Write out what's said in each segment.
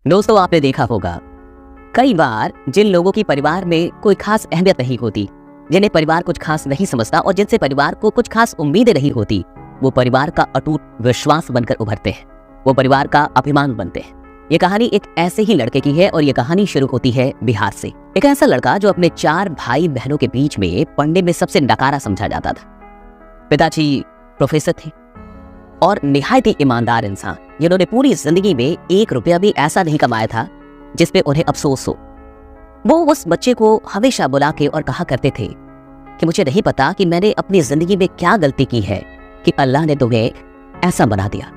दोस्तों, आपने देखा होगा कई बार जिन लोगों की परिवार में कोई खास अहमियत नहीं होती, जिन्हें परिवार कुछ खास नहीं समझता और जिनसे परिवार को कुछ खास उम्मीदें नहीं होती, वो परिवार का अटूट विश्वास बनकर उभरते हैं, वो परिवार का अभिमान बनते हैं। ये कहानी एक ऐसे ही लड़के की है और ये कहानी शुरू होती है बिहार से। एक ऐसा लड़का जो अपने 4 भाई बहनों के बीच में पढ़ने में सबसे नकारा समझा जाता था। पिताजी प्रोफेसर थे और निहायत ही ईमानदार इंसान, जिन्होंने पूरी जिंदगी में 1 रुपया भी ऐसा नहीं कमाया था जिस पे उन्हें अफसोस हो। वो उस बच्चे को हमेशा बुला के और कहा करते थे कि मुझे नहीं पता कि मैंने अपनी जिंदगी में क्या गलती की है कि अल्लाह ने तुम्हें ऐसा बना दिया।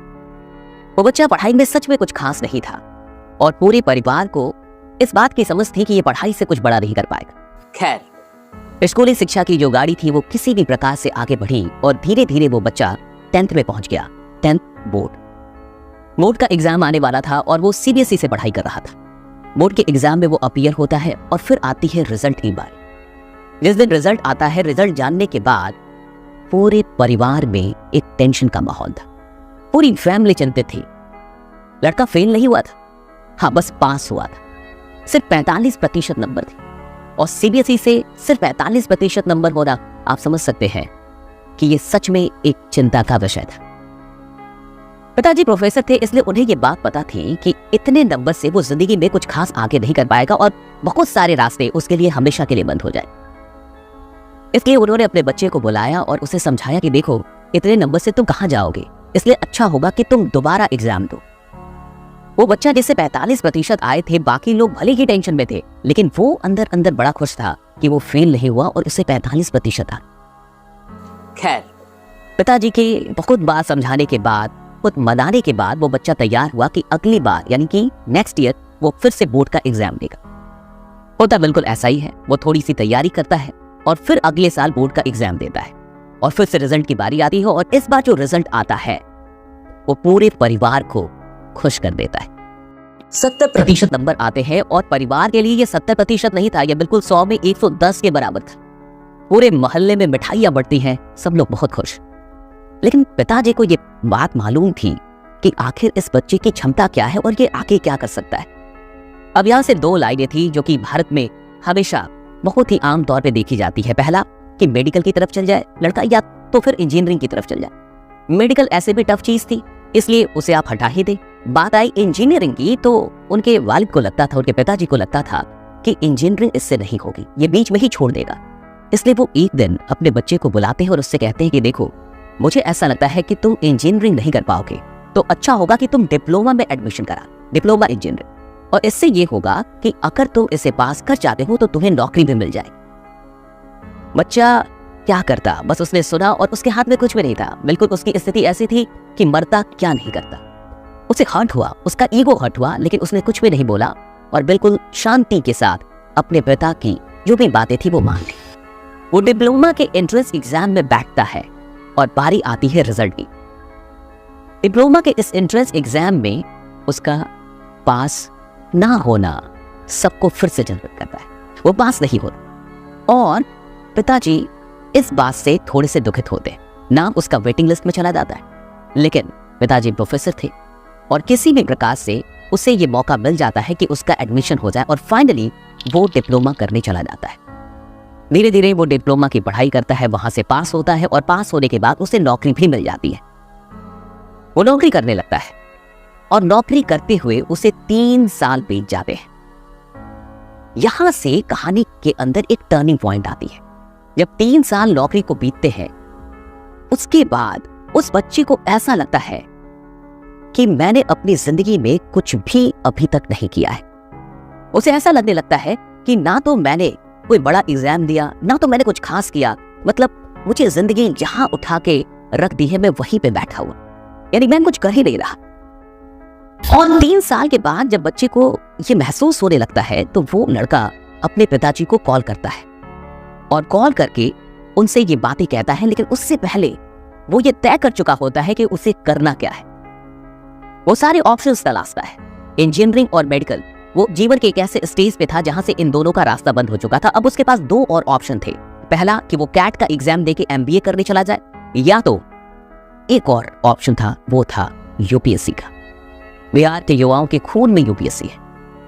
वो बच्चा पढ़ाई में सच में कुछ खास नहीं था और पूरे परिवार को इस बात की समझ थी कि ये पढ़ाई से कुछ बड़ा नहीं कर पाएगा। खैर, स्कूली शिक्षा की जो गाड़ी थी वो किसी भी प्रकार से आगे बढ़ी और धीरे धीरे वो बच्चा 10th में पहुंच गया। 10th बोर्ड का एग्जाम आने वाला था और वो CBSE से पढ़ाई कर रहा था। बोर्ड के एग्जाम में वो अपीयर होता है और फिर आती है रिजल्ट की बारी। जिस दिन रिजल्ट आता है, रिजल्ट जानने के बाद पूरे परिवार में एक टेंशन का माहौल था। पूरी फैमिली चिंतित थी। लड़का फेल नहीं हुआ था, हाँ बस पास हुआ था। सिर्फ 45% नंबर थे और CBSE से सिर्फ 45% नंबर होना, आप समझ सकते हैं कि ये सच में एक चिंता का विषय था। पिताजी प्रोफेसर थे, इसलिए उन्हें ये बात पता थी कि इतने नंबर से वो जिंदगी में कुछ खास आगे नहीं कर पाएगा और बहुत सारे रास्ते उसके लिए हमेशा के लिए बंद हो जाए। इसलिए उन्होंने अपने बच्चे को बुलाया और उसे समझाया कि देखो, इतने नंबर से तुम कहां जाओगे, इसलिए अच्छा होगा कि तुम दोबारा एग्जाम दो। वो बच्चा जिसे 45% आए थे, बाकी लोग भले ही टेंशन में थे, लेकिन वो अंदर अंदर बड़ा खुश था कि वो फेल नहीं हुआ और उसे 45% आ। खैर, पिताजी के बहुत बार समझाने के बाद, खुद मनाने के बाद वो बच्चा तैयार हुआ कि अगली बार यानी कि नेक्स्ट ईयर वो फिर से बोर्ड का एग्जाम देगा। होता बिल्कुल ऐसा ही है। वो थोड़ी सी तैयारी करता है और फिर अगले साल बोर्ड का एग्जाम देता है और फिर से रिजल्ट की बारी आती है और इस बार जो रिजल्ट आता है वो पूरे परिवार को खुश कर देता है। 70% नंबर आते हैं और परिवार के लिए ये 70% नहीं था, यह बिल्कुल 100 में 110 के बराबर था। पूरे मोहल्ले में मिठाइयां बढ़ती हैं, सब लोग बहुत खुश। लेकिन पिताजी को ये बात मालूम थी कि आखिर इस बच्चे की क्षमता क्या है और ये आगे क्या कर सकता है। अब यहां से 2 लाइनें थी जो कि भारत में हमेशा बहुत ही आम तौर पे देखी जाती है। पहला कि मेडिकल की तरफ चल जाए लड़का, या तो फिर इंजीनियरिंग की तरफ चल जाए। मेडिकल ऐसे भी टफ चीज थी, इसलिए उसे आप हटा ही दे। बात आई इंजीनियरिंग की तो उनके वालिद को लगता था, उनके पिताजी को लगता था कि इंजीनियरिंग इससे नहीं होगी, ये बीच में ही छोड़ देगा। इसलिए वो एक दिन अपने बच्चे को बुलाते हैं और उससे कहते हैं कि देखो, मुझे ऐसा लगता है कि तुम इंजीनियरिंग नहीं कर पाओगे, तो अच्छा होगा कि तुम डिप्लोमा में एडमिशन करा, डिप्लोमा इंजीनियरिंग। और इससे ये होगा कि अगर तुम इसे पास कर जाते हो तो तुम्हें नौकरी भी मिल जाएगी। बच्चा क्या करता, बस उसने सुना और उसके हाथ में कुछ भी नहीं था। बिल्कुल उसकी स्थिति ऐसी थी कि मरता क्या नहीं करता। उसे हर्ट हुआ, उसका ईगो हर्ट हुआ, लेकिन उसने कुछ भी नहीं बोला और बिल्कुल शांति के साथ अपने पिता की जो भी बातें थी वो मान ली। वो डिप्लोमा के एंट्रेंस एग्जाम में बैठता है और बारी आती है रिजल्ट की। डिप्लोमा के इस एंट्रेंस एग्जाम में उसका पास ना होना सबको फिर से चिंतित करता है। वो पास नहीं होता और पिताजी इस बात से थोड़े से दुखित होते हैं। नाम उसका वेटिंग लिस्ट में चला जाता है, लेकिन पिताजी प्रोफेसर थे और किसी भी प्रकार से उसे ये मौका मिल जाता है कि उसका एडमिशन हो जाए और फाइनली वो डिप्लोमा करने चला जाता है। धीरे धीरे वो डिप्लोमा की पढ़ाई करता है, वहां से पास होता है और पास होने के बाद उसे नौकरी भी मिल जाती है। वो नौकरी करने लगता है और नौकरी करते हुए उसे 3 साल बीत जाते हैं। यहां से कहानी के अंदर एक टर्निंग पॉइंट आती है। जब 3 साल नौकरी को बीतते हैं, उसके बाद उस बच्चे को ऐसा लगता है कि मैंने अपनी जिंदगी में कुछ भी अभी तक नहीं किया है। उसे ऐसा लगने लगता है कि ना तो मैंने कोई बड़ा एग्जाम दिया, ना तो मैंने कुछ खास किया, मतलब मुझे जिंदगी जहां उठा के रख दी है मैं वहीं पे बैठा हुआ, यानी मैं कुछ कर ही नहीं रहा। और 3 साल के बाद जब बच्चे को ये महसूस होने लगता है तो वो लड़का अपने पिताजी को कॉल करता है और कॉल करके उनसे ये बातें कहता है, लेकिन उससे पहले वो ये तय कर चुका होता है कि उसे करना क्या है। वो सारे ऑप्शंस तलाशता है, इंजीनियरिंग और मेडिकल। वो जीवन के एक ऐसे स्टेज पे था जहां से इन दोनों का रास्ता बंद हो चुका था। अब उसके पास 2 और ऑप्शन थे। पहला कि वो कैट का एग्जाम देके MBA करने चला जाए, या तो एक और ऑप्शन था, वो था UPSC का। बिहार के युवाओं के खून में यूपीएससी है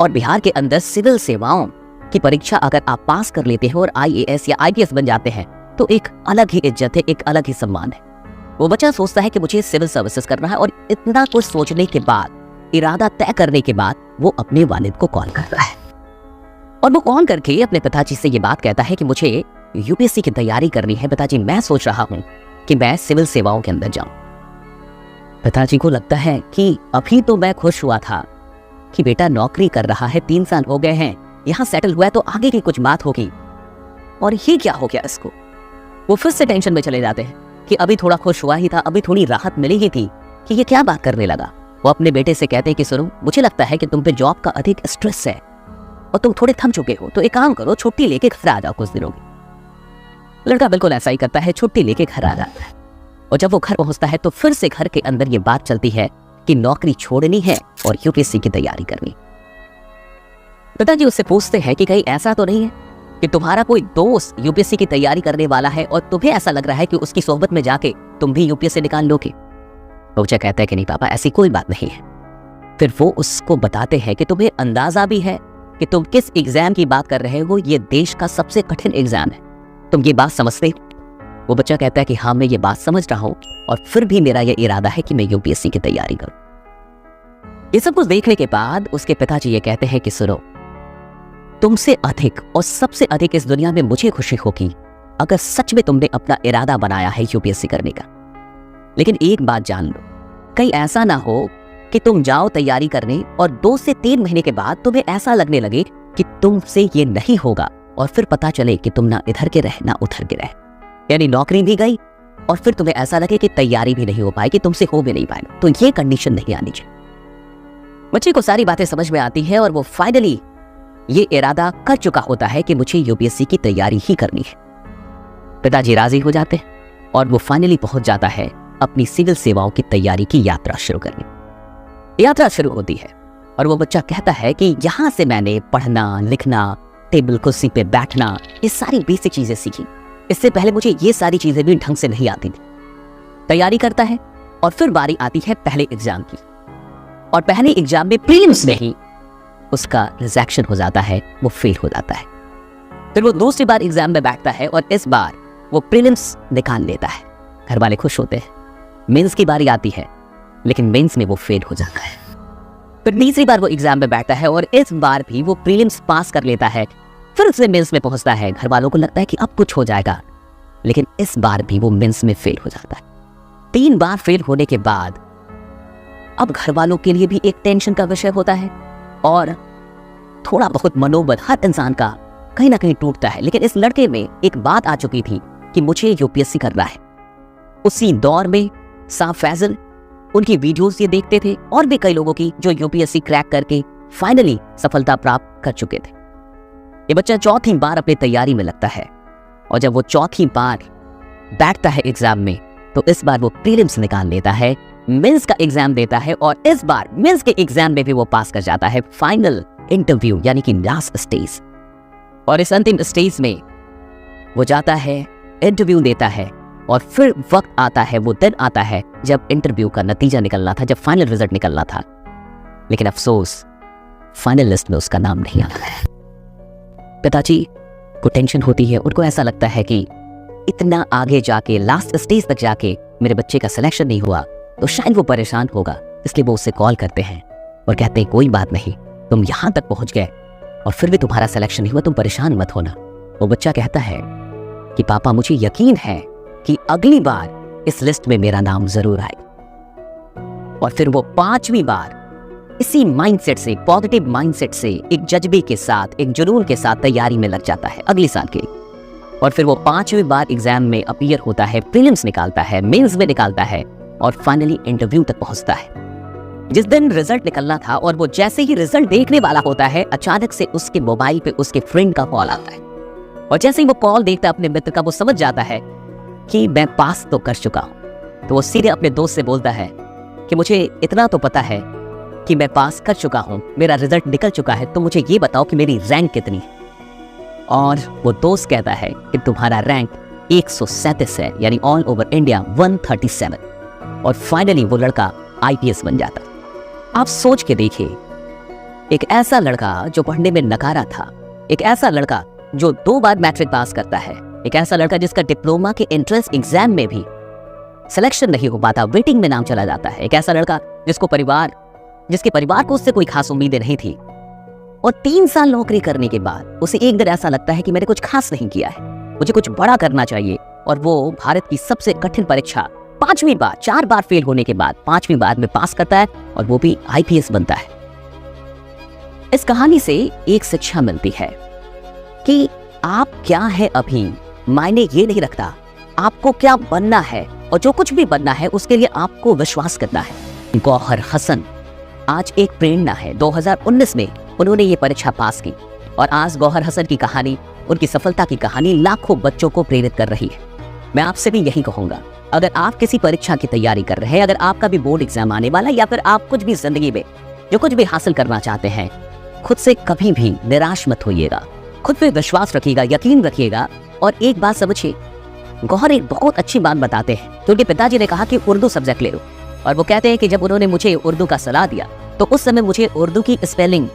और बिहार के अंदर सिविल सेवाओं की परीक्षा अगर आप पास कर लेते हैं और आईएएस या आईपीएस बन जाते हैं तो एक अलग ही इज्जत है, एक अलग ही सम्मान है। वो बच्चा सोचता है कि मुझे सिविल सर्विसेज करना है और इतना कुछ सोचने के बाद, इरादा तय करने के बाद वो अपने वालिद को कॉल कर रहा है और वो कॉल करके अपने पिताजी से ये बात कहता है कि मुझे यूपीएससी की तैयारी करनी है पिताजी, मैं सोच रहा हूं कि मैं सिविल सेवाओं के अंदर जाऊं। पिताजी को लगता है कि अभी तो मैं खुश हुआ था कि बेटा नौकरी कर रहा है, 3 साल हो गए हैं, यहां सेटल हुआ है तो आगे की कुछ बात होगी, और ये क्या हो गया इसको। वो फिर से टेंशन में चले जाते हैं कि अभी थोड़ा खुश हुआ ही था, अभी थोड़ी राहत मिली ही थी कि ये क्या बात करने लगा। वो अपने बेटे से कहते हैं कि सुनो, मुझे लगता है कि तुम पे जॉब का अधिक स्ट्रेस है और तुम थोड़े थम चुके हो, तो एक काम करो, छुट्टी लेके घर आ जाओ कुछ दिनों की। लड़का बिल्कुल ऐसा ही करता है, छुट्टी लेके घर आ जाता है और जब वो घर पहुंचता है तो फिर से घर के अंदर ये बात चलती है कि नौकरी छोड़नी है और यूपीएससी की तैयारी करनी। पिताजी उससे पूछते हैं कि कहीं ऐसा तो नहीं है कि तुम्हारा कोई दोस्त यूपीएससी की तैयारी करने वाला है और तुम्हें ऐसा लग रहा है कि उसकी सोहबत में जाके तुम भी यूपीएससी निकाल लोगे। बच्चा कहता है कि नहीं पापा, ऐसी कोई बात नहीं है। फिर वो उसको बताते हैं कि तुम्हें अंदाजा भी है कि तुम किस एग्जाम की बात कर रहे हो, ये देश का सबसे कठिन एग्जाम है, तुम ये बात समझते हो। वो बच्चा कहता है कि हाँ मैं ये बात समझ रहा हूं और फिर भी मेरा ये इरादा है कि मैं यूपीएससी की तैयारी करूं। ये सब कुछ देखने के बाद उसके पिताजी ये कहते हैं कि सुनो, तुमसे अधिक और सबसे अधिक इस दुनिया में मुझे खुशी होगी अगर सच में तुमने अपना इरादा बनाया है यूपीएससी करने का। लेकिन एक बात जान लो, कहीं ऐसा ना हो कि तुम जाओ तैयारी करने और 2 से 3 महीने के बाद तुम्हें ऐसा लगने लगे कि तुमसे ये नहीं होगा और फिर पता चले कि तुम ना इधर के रहे ना उधर के रहे, यानी नौकरी भी गई और फिर तुम्हें ऐसा लगे कि तैयारी भी नहीं हो पाएगी, तुमसे हो भी नहीं पाएगा। तो ये कंडीशन नहीं आनी चाहिए। बच्चे को सारी बातें समझ में आती है और वो फाइनली ये इरादा कर चुका होता है कि मुझे यूपीएससी की तैयारी ही करनी है। पिताजी राजी हो जाते हैं और वो फाइनली पहुंच जाता है अपनी सिविल सेवाओं की तैयारी की यात्रा शुरू करने। यात्रा शुरू होती है और वो बच्चा कहता है कि यहां से मैंने पढ़ना, लिखना, टेबल कुर्सी पे बैठना, ये सारी बेसिक चीजें सीखी। इससे पहले मुझे ये सारी चीजें भी ढंग से नहीं आती थी। तैयारी करता है और फिर बारी आती है पहले एग्जाम की और पहले एग्जाम में प्रीलिम्स में ही उसका रिजेक्शन हो जाता है, वो फेल हो जाता है। फिर वो दूसरी बार एग्जाम में बैठता है और इस बार वो प्रीलिम्स निकाल लेता है। घर वाले खुश होते हैं। मेंस की बारी आती है लेकिन मेंस में वो फेल हो जाता है। फिर तीसरी बार वो एग्जाम में बैठता है और इस बार भी वो प्रीलिम्स पास कर लेता है। फिर उससे मेंस में पहुंचता है। घर वालों को लगता है कि अब कुछ हो जाएगा, लेकिन इस बार भी वो मेंस में फेल हो जाता है। 3 बार फेल होने के बाद अब घर वालों के लिए भी एक टेंशन का विषय होता है और थोड़ा बहुत मनोबल हर इंसान का कहीं ना कहीं टूटता है। लेकिन इस लड़के में एक बात आ चुकी थी कि मुझे यूपीएससी करना है। उसी दौर में साहब फैजल, उनकी वीडियोस ये देखते थे और भी कई लोगों की जो यूपीएससी क्रैक करके फाइनली सफलता प्राप्त कर चुके थे। ये बच्चा चौथी बार अपनी तैयारी में लगता है और जब वो चौथी बार बैठता है एग्जाम में तो इस बार वो प्रीलिम्स निकाल लेता है, मेंस का एग्जाम देता है और इस बार मेंस के एग्जाम में भी वो पास कर जाता है। फाइनल इंटरव्यू यानी कि लास्ट स्टेज, और इस अंतिम स्टेज में वो जाता है, इंटरव्यू देता है और फिर वक्त आता है, वो दिन आता है जब इंटरव्यू का नतीजा निकलना था, जब फाइनल रिजल्ट निकलना था। लेकिन अफसोस फाइनल लिस्ट में उसका नाम नहीं आता है। पिताजी को टेंशन होती है। उनको ऐसा लगता है कि इतना आगे जाके, लास्ट स्टेज तक जाके मेरे बच्चे का सिलेक्शन नहीं हुआ तो शायद वो परेशान होगा। इसलिए वो उससे कॉल करते हैं और कहते हैं कोई बात नहीं, तुम यहां तक पहुंच गए और फिर भी तुम्हारा सिलेक्शन नहीं हुआ, तुम परेशान मत होना। वो बच्चा कहता है कि पापा मुझे यकीन है कि अगली बार इस लिस्ट में मेरा नाम जरूर आएगा। और फिर वो 5वीं बार इसी माइंडसेट से, पॉजिटिव माइंडसेट से, एक जज्बे के साथ, एक जुनून के साथ तैयारी में लग जाता है अगले साल के। और फिर वो 5वीं बार एग्जाम में अपीयर होता है, प्रीलिम्स निकालता है, मेंस में निकालता है और फाइनली इंटरव्यू तक पहुंचता है। जिस दिन रिजल्ट निकलना था और वो जैसे ही रिजल्ट देखने वाला होता है, अचानक से उसके मोबाइल पे उसके फ्रेंड का कॉल आता है और जैसे ही वो कॉल देखता है अपने मित्र का, वो समझ जाता है कि मैं पास तो कर चुका हूं। तो वो सीधे अपने दोस्त से बोलता है कि मुझे इतना तो पता है कि मैं पास कर चुका हूं, मेरा रिजल्ट निकल चुका है, तो मुझे ये बताओ कि मेरी रैंक कितनी है। और वो दोस्त कहता है कि तुम्हारा रैंक 137 है, यानी ऑल ओवर इंडिया 137। और फाइनली वो लड़का आईपीएस बन जाता है। आप सोच के देखिए, एक ऐसा लड़का जो पढ़ने में नकारा था, एक ऐसा लड़का जो 2 बार मैट्रिक पास करता है, एक ऐसा लड़का जिसका डिप्लोमा के एंट्रेंस एग्जाम में भी सिलेक्शन नहीं हो पाता, वेटिंग में नाम चला जाता है, एक ऐसा लड़का जिसके परिवार को उससे कोई खास उम्मीदें नहीं थी, और 3 साल नौकरी करने के बाद उसे एक दिन ऐसा लगता है कि मैंने कुछ खास नहीं किया है, मुझे कुछ बड़ा करना चाहिए, और वो भारत की सबसे कठिन परीक्षा 5वीं बार 4 बार फेल होने के बाद 5वीं बार में पास करता है, और वो भी IPS बनता है। इस कहानी से एक शिक्षा मिलती है कि आप क्या है अभी मायने ये नहीं रखता, आपको क्या बनना है, और जो कुछ भी बनना है उसके लिए आपको विश्वास करना है। गौहर हसन आज एक प्रेरणा है। 2019 में उन्होंने ये परीक्षा पास की, और आज गौहर हसन की कहानी, उनकी सफलता की कहानी लाखों बच्चों को प्रेरित कर रही है। मैं आपसे भी यही कहूंगा, अगर आप किसी परीक्षा की तैयारी कर रहे हैं, अगर आपका भी बोर्ड एग्जाम आने वाला है, या फिर आप कुछ भी जिंदगी में जो कुछ भी हासिल करना चाहते हैं, खुद से कभी भी निराश मत होइएगा, खुद पे विश्वास रखिएगा, यकीन रखिएगा। और एक बात समझिए, गौहर एक बहुत अच्छी बात बताते हैं कि उनके पिताजी ने कहा कि उर्दू सब्जेक्ट ले लो, और वो कहते हैं कि जब उन्होंने मुझे उर्दू का सलाह दिया तो उस समय मुझे उर्दू की स्पेलिंग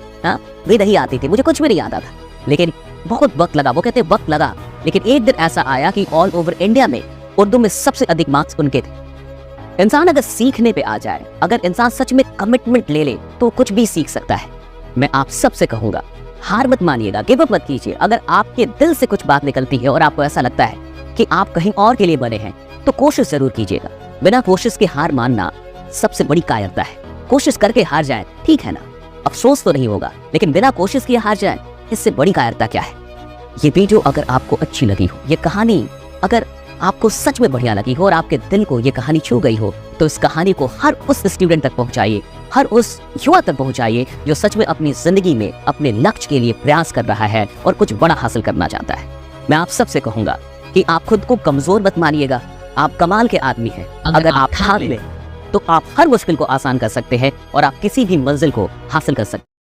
भी नहीं आती थी, मुझे कुछ भी नहीं आता था, लेकिन बहुत वक्त लगा। वो कहते वक्त लगा, लेकिन एक दिन ऐसा आया कि ऑल ओवर इंडिया में उर्दू में सबसे अधिक मार्क्स उनके थे। इंसान अगर सीखने पे आ जाए, अगर इंसान सच में कमिटमेंट ले ले, तो कुछ भी सीख सकता है। मैं आप सबसे कहूंगा, हार मत मानिएगा, गिव अप मत कीजिए। अगर आपके दिल से कुछ बात निकलती है और आपको ऐसा लगता है कि आप कहीं और के लिए बने हैं, तो कोशिश जरूर कीजिएगा। बिना कोशिश के हार मानना सबसे बड़ी कायरता है। कोशिश करके हार जाए, ठीक है ना, अफसोस तो नहीं होगा, लेकिन बिना कोशिश किए हार जाए, इससे बड़ी कायरता क्या है। ये वीडियो अगर आपको अच्छी लगी हो, ये कहानी अगर आपको सच में बढ़िया लगी हो, और आपके दिल को ये कहानी छू गई हो, तो इस कहानी को हर उस स्टूडेंट तक पहुंचाइए, हर उस युवा तक पहुंचाइए जो सच में अपनी जिंदगी में अपने लक्ष्य के लिए प्रयास कर रहा है और कुछ बड़ा हासिल करना चाहता है। मैं आप सबसे कहूंगा कि आप खुद को कमजोर मत मानिएगा, आप कमाल के आदमी हैं। अगर आप ठान लें तो आप हर मुश्किल को आसान कर सकते हैं, और आप किसी भी मंजिल को हासिल कर सकते हैं।